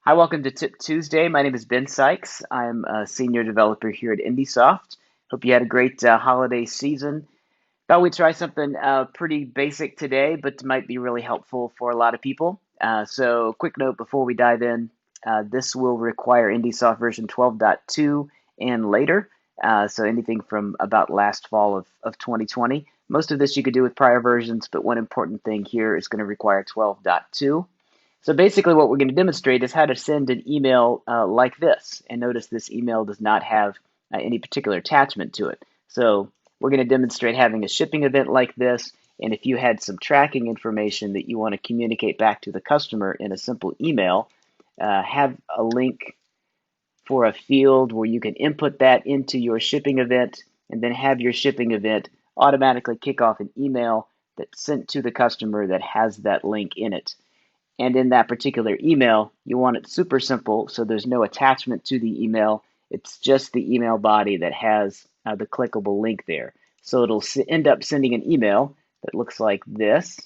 Hi, welcome to Tip Tuesday. My name is Ben Sykes. I'm a senior developer here at IndySoft. Hope you had a great holiday season. Thought we'd try something pretty basic today, but might be really helpful for a lot of people. So, quick note before we dive in, this will require IndySoft version 12.2 and later. So anything from about last fall of 2020. Most of this you could do with prior versions, but one important thing here is going to require 12.2. So basically what we're going to demonstrate is how to send an email like this. And notice this email does not have any particular attachment to it. So we're going to demonstrate having a shipping event like this. And if you had some tracking information that you want to communicate back to the customer in a simple email, have a link for a field where you can input that into your shipping event and then have your shipping event automatically kick off an email that's sent to the customer that has that link in it. And in that particular email, you want it super simple, so there's no attachment to the email. It's just the email body that has the clickable link there. So it'll end up sending an email that looks like this.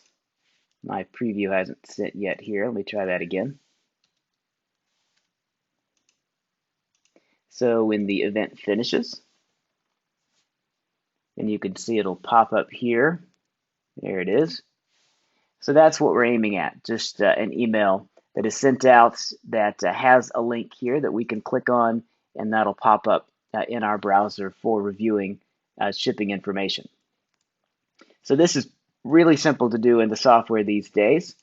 My preview hasn't sent yet here. Let me try that again. So when the event finishes, and you can see it'll pop up here. There it is. So that's what we're aiming at, just an email that is sent out that has a link here that we can click on, and that'll pop up in our browser for reviewing shipping information. So this is really simple to do in the software these days.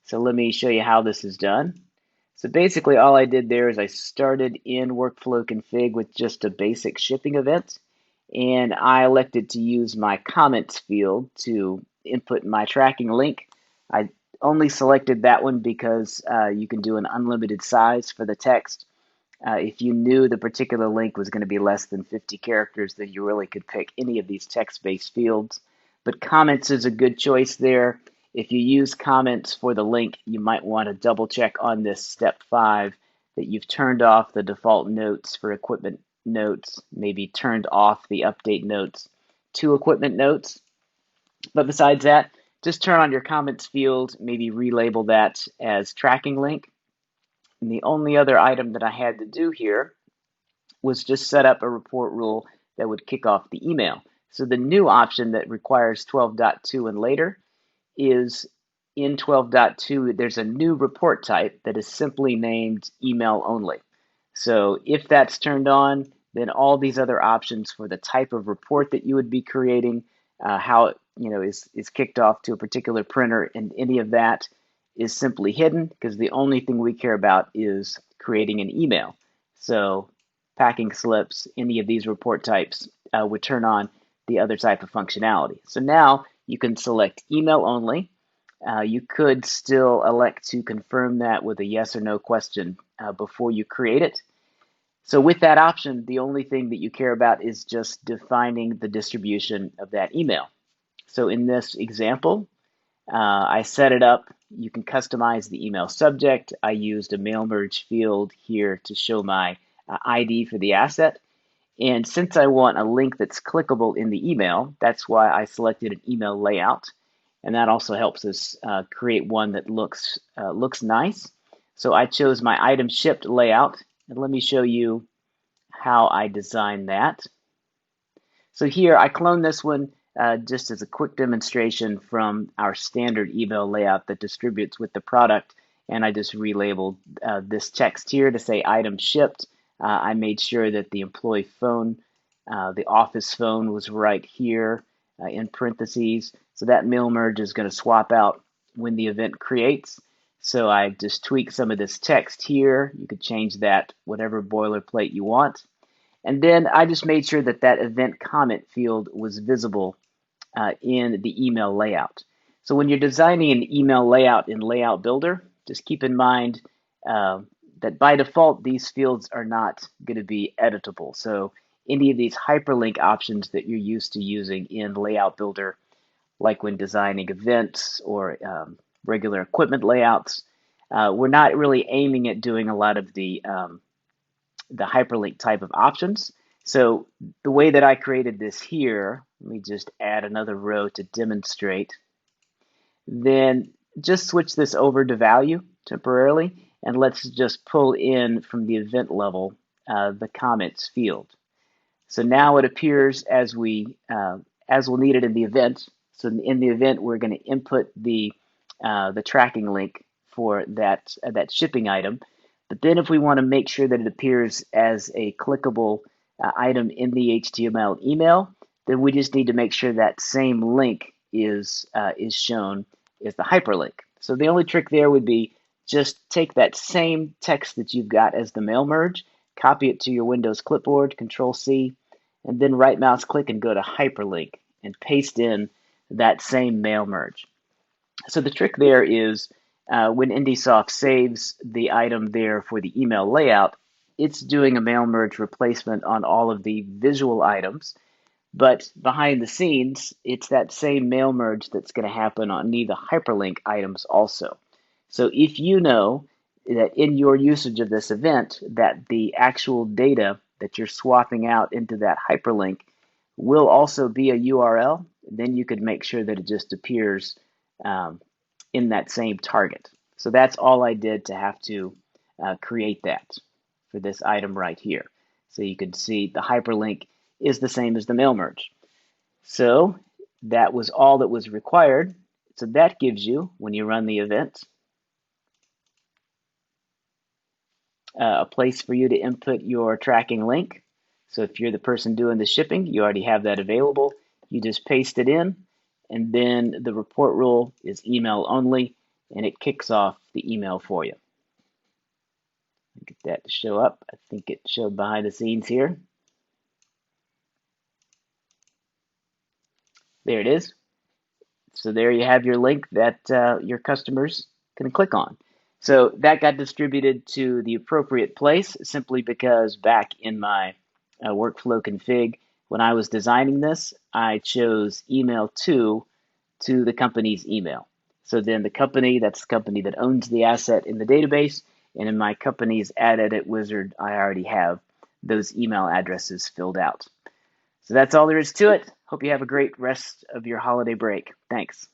So let me show you how this is done. So basically all I did there is I started in workflow config with just a basic shipping event, and I elected to use my comments field to input my tracking link. I only selected that one because you can do an unlimited size for the text. If you knew the particular link was going to be less than 50 characters, then you really could pick any of these text-based fields. But comments is a good choice there. If you use comments for the link, you might want to double check on this step 5 that you've turned off the default notes for equipment notes, maybe turned off the update notes to equipment notes. But besides that, just turn on your comments field, maybe relabel that as tracking link. And the only other item that I had to do here was just set up a report rule that would kick off the email. So the new option that requires 12.2 and later is in 12.2, there's a new report type that is simply named email only. So if that's turned on, then all these other options for the type of report that you would be creating, how it is kicked off to a particular printer, and any of that is simply hidden because the only thing we care about is creating an email. So packing slips, any of these report types would turn on the other type of functionality. So now you can select email only. You could still elect to confirm that with a yes or no question before you create it. So with that option, the only thing that you care about is just defining the distribution of that email. So in this example, I set it up. You can customize the email subject. I used a mail merge field here to show my ID for the asset. And since I want a link that's clickable in the email, that's why I selected an email layout. And that also helps us create one that looks nice. So I chose my item shipped layout. And let me show you how I designed that. So here I cloned this one just as a quick demonstration from our standard email layout that distributes with the product. And I just relabeled this text here to say item shipped. I made sure that the employee phone, the office phone was right here in parentheses. So that mail merge is going to swap out when the event creates. So I just tweak some of this text here. You could change that whatever boilerplate you want. And then I just made sure that that event comment field was visible in the email layout. So when you're designing an email layout in Layout Builder, just keep in mind that by default, these fields are not going to be editable. So any of these hyperlink options that you're used to using in Layout Builder, like when designing events or regular equipment layouts, we're not really aiming at doing a lot of the hyperlink type of options. So the way that I created this here, let me just add another row to demonstrate. Then just switch this over to value temporarily. and let's just pull in from the event level the comments field. So now it appears as we'll need it in the event. So in the event, we're going to input the tracking link for that shipping item. But then if we want to make sure that it appears as a clickable item in the HTML email, then we just need to make sure that same link is shown as the hyperlink. So the only trick there would be just take that same text that you've got as the mail merge, copy it to your Windows clipboard, Control C, and then right mouse click and go to hyperlink and paste in that same mail merge. So the trick there is when IndySoft saves the item there for the email layout, it's doing a mail merge replacement on all of the visual items, but behind the scenes, it's that same mail merge that's going to happen on the hyperlink items also. So if you know that in your usage of this event that the actual data that you're swapping out into that hyperlink will also be a URL, then you could make sure that it just appears um, in that same target. So that's all I did to have to create that for this item right here. So you can see the hyperlink is the same as the mail merge. So that was all that was required. So that gives you, when you run the event, a place for you to input your tracking link. So if you're the person doing the shipping, you already have that available. You just paste it in, and then the report rule is email only, and it kicks off the email for you. Get that to show up. I think it showed behind the scenes here. There it is. So there you have your link that your customers can click on. So that got distributed to the appropriate place simply because back in my workflow config, when I was designing this, I chose email to the company's email. So then that's the company that owns the asset in the database. And in my company's ad edit wizard, I already have those email addresses filled out. So that's all there is to it. Hope you have a great rest of your holiday break. Thanks.